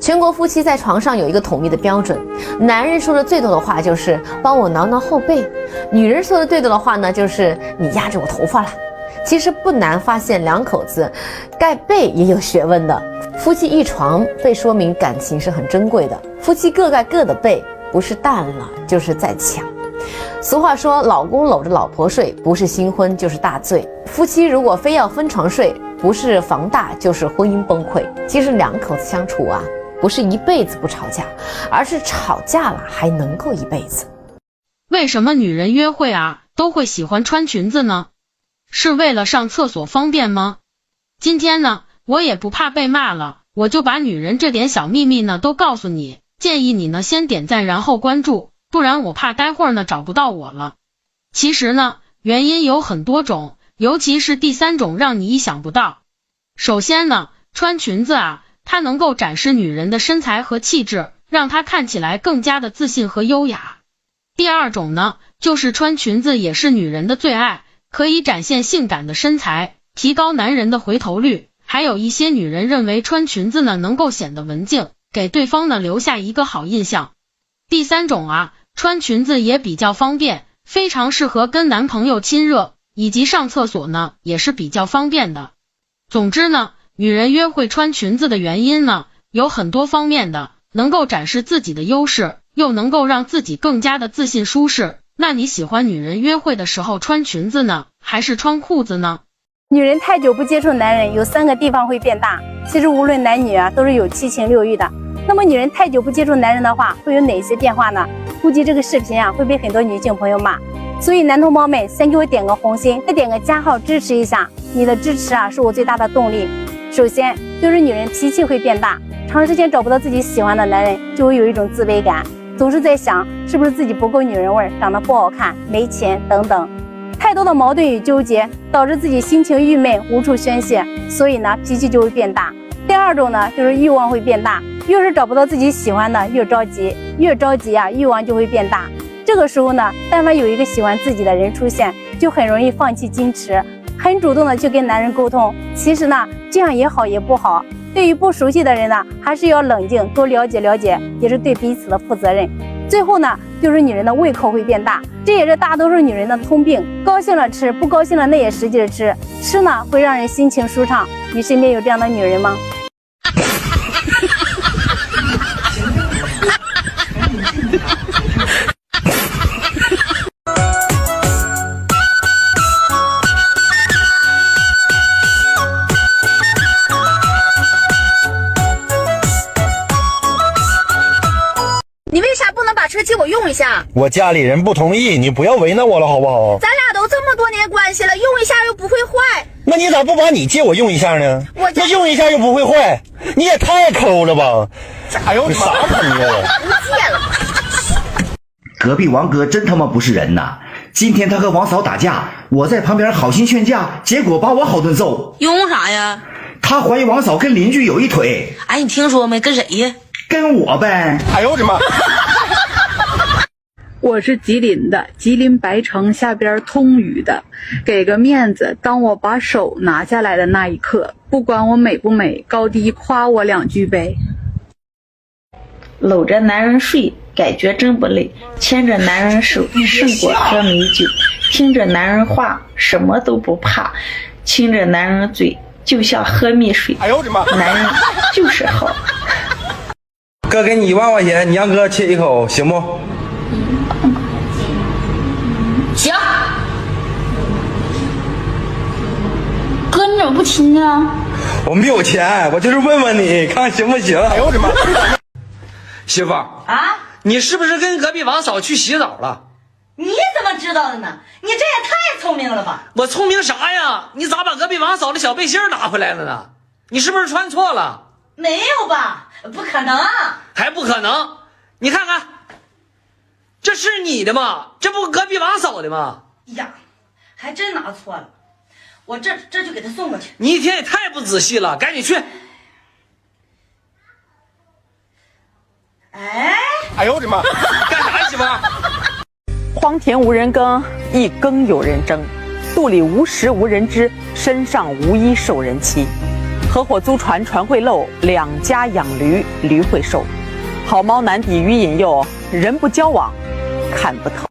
全国夫妻在床上有一个统一的标准，男人说的最多的话就是帮我挠挠后背，女人说的最多的话呢就是你压着我头发了。其实不难发现，两口子盖被也有学问的。夫妻一床被说明感情是很珍贵的，夫妻各盖各的被，不是淡了就是在抢。俗话说，老公搂着老婆睡，不是新婚就是大醉。夫妻如果非要分床睡，不是房大就是婚姻崩溃。其实两口子相处啊，不是一辈子不吵架，而是吵架了还能够一辈子。为什么女人约会啊都会喜欢穿裙子呢？是为了上厕所方便吗？今天呢，我也不怕被骂了，我就把女人这点小秘密呢都告诉你，建议你呢先点赞然后关注，不然我怕待会儿呢找不到我了。其实呢，原因有很多种，尤其是第三种让你意想不到。首先呢，穿裙子啊，它能够展示女人的身材和气质，让她看起来更加的自信和优雅。第二种呢，就是穿裙子也是女人的最爱，可以展现性感的身材，提高男人的回头率。还有一些女人认为穿裙子呢能够显得文静，给对方呢留下一个好印象。第三种啊，穿裙子也比较方便，非常适合跟男朋友亲热，以及上厕所呢也是比较方便的。总之呢，女人约会穿裙子的原因呢有很多方面的，能够展示自己的优势，又能够让自己更加的自信舒适。那你喜欢女人约会的时候穿裙子呢，还是穿裤子呢？女人太久不接触男人，有3个地方会变大。其实无论男女啊，都是有七情六欲的。那么女人太久不接触男人的话，会有哪些变化呢？估计这个视频啊会被很多女性朋友骂，所以男同胞们先给我点个红心，再点个加号支持一下。你的支持啊是我最大的动力。首先就是女人脾气会变大，长时间找不到自己喜欢的男人，就会有一种自卑感，总是在想是不是自己不够女人味，长得不好看，没钱等等。太多的矛盾与纠结，导致自己心情郁闷，无处宣泄，所以呢脾气就会变大。第二种呢就是欲望会变大，越是找不到自己喜欢的越着急，越着急啊欲望就会变大。这个时候呢，但凡有一个喜欢自己的人出现，就很容易放弃矜持，很主动的去跟男人沟通。其实呢这样也好也不好，对于不熟悉的人呢，还是要冷静，多了解了解，也是对彼此的负责任。最后呢，就是女人的胃口会变大，这也是大多数女人的通病。高兴了吃，不高兴了那也使劲吃，吃呢会让人心情舒畅。你身边有这样的女人吗？你为啥不能把车借我用一下？我家里人不同意，你不要为难我了好不好？咱俩都这么多年关系了，用一下又不会坏。那你咋不把你借我用一下呢？那用一下又不会坏，你也太抠了吧！哎呦，你啥朋友啊？不借了。隔壁王哥真他妈不是人呐！今天他和王嫂打架，我在旁边好心劝架，结果把我好顿揍。用啥呀？他怀疑王嫂跟邻居有一腿。哎，你听说没？跟谁呀？跟我呗。哎呦我的妈！我是吉林的，吉林白城下边通榆的。给个面子，当我把手拿下来的那一刻，不管我美不美，高低夸我2句呗。搂着男人睡，感觉真不累；牵着男人手，胜过喝美酒；听着男人话，什么都不怕；亲着男人嘴，就像喝蜜水。哎呦我的妈！男人就是好。哥给你1万块钱，你让哥切一口，行不？行。哥，你怎么不亲呢？我没有钱，我就是问问你，看行不行？哎呦我的妈！媳妇儿啊，你是不是跟隔壁王嫂去洗澡了？你怎么知道的呢？你这也太聪明了吧！我聪明啥呀？你咋把隔壁王嫂的小背心拿回来了呢？你是不是穿错了？没有吧？不可能，还不可能！你看看，这是你的吗？这不隔壁王嫂的吗？呀，还真拿错了，我这就给他送过去。你一天也太不仔细了，赶紧去！哎呦我的妈！干啥呀，媳妇？荒田无人耕，一耕有人争。肚里无食无人知，身上无衣受人欺。合伙租船，船会漏；两家养驴，驴会瘦。好猫难抵鱼引诱，人不交往看不透。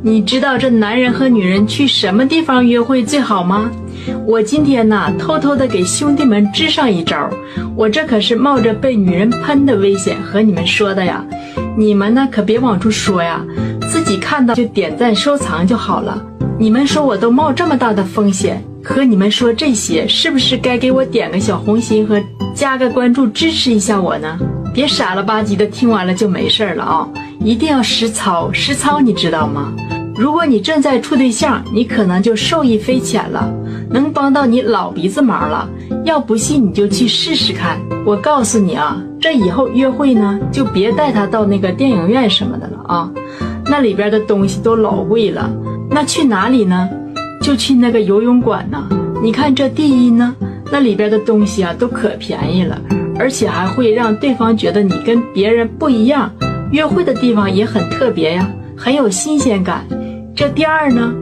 你知道这男人和女人去什么地方约会最好吗？我今天呢，偷偷的给兄弟们支上一招，我这可是冒着被女人喷的危险和你们说的呀。你们呢可别往出说呀，自己看到就点赞收藏就好了。你们说我都冒这么大的风险和你们说这些，是不是该给我点个小红心和加个关注支持一下我呢？别傻了吧唧的听完了就没事了啊，一定要实操，实操你知道吗？如果你正在处对象，你可能就受益匪浅了，能帮到你老鼻子忙了。要不信你就去试试看。我告诉你啊，这以后约会呢，就别带他到那个电影院什么的了啊，那里边的东西都老贵了。那去哪里呢？就去那个游泳馆呢。你看这第一呢，那里边的东西啊都可便宜了，而且还会让对方觉得你跟别人不一样，约会的地方也很特别呀，很有新鲜感。这第二呢，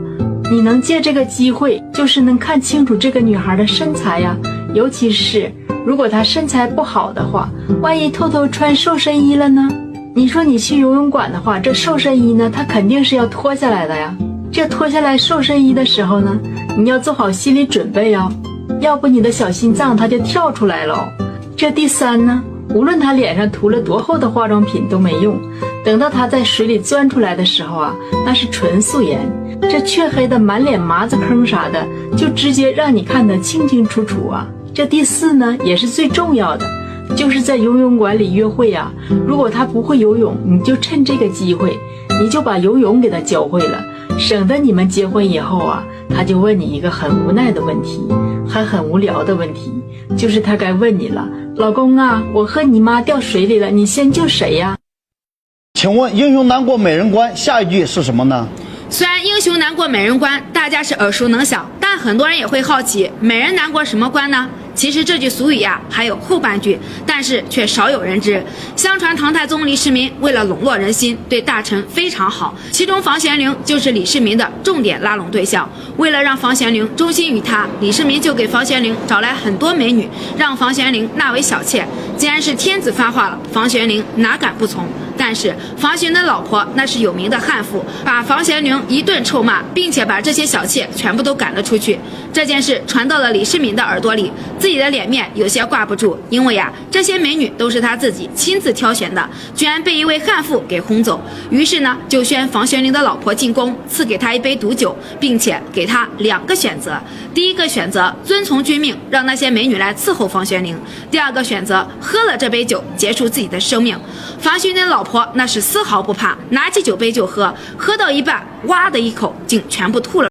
你能借这个机会，就是能看清楚这个女孩的身材呀，尤其是如果她身材不好的话，万一偷偷穿瘦身衣了呢？你说你去游泳馆的话，这瘦身衣呢，它肯定是要脱下来的呀。这脱下来瘦身衣的时候呢，你要做好心理准备哦，要不你的小心脏它就跳出来了。这第三呢，无论她脸上涂了多厚的化妆品都没用，等到她在水里钻出来的时候啊，那是纯素颜，这黢黑的满脸麻子坑啥的，就直接让你看得清清楚楚啊。这第四呢，也是最重要的，就是在游泳馆里约会啊，如果她不会游泳，你就趁这个机会，你就把游泳给她教会了，省得你们结婚以后啊，她就问你一个很无奈的问题，还很无聊的问题，就是她该问你了，老公啊，我和你妈掉水里了，你先救谁呀？请问英雄难过美人关，下一句是什么呢？虽然英雄难过美人关大家是耳熟能详，但很多人也会好奇，美人难过什么关呢？其实这句俗语呀，还有后半句，但是却少有人知。相传唐太宗李世民为了笼络人心，对大臣非常好，其中房玄龄就是李世民的重点拉拢对象。为了让房玄龄忠心于他，李世民就给房玄龄找来很多美女，让房玄龄纳为小妾。既然是天子发话了，房玄龄哪敢不从？但是房玄龄的老婆那是有名的悍妇，把房玄龄一顿臭骂，并且把这些小妾全部都赶了出去。这件事传到了李世民的耳朵里，自己的脸面有些挂不住，因为这些美女都是他自己亲自挑选的，居然被一位悍妇给轰走。于是呢，就宣房玄龄的老婆进宫，赐给他一杯毒酒，并且给他2个选择。第一个选择遵从君命，让那些美女来伺候房玄龄；第二个选择喝了这杯酒，结束自己的生命。房玄龄的老婆那是丝毫不怕，拿起酒杯就喝，喝到一半，哇的一口竟全部吐了。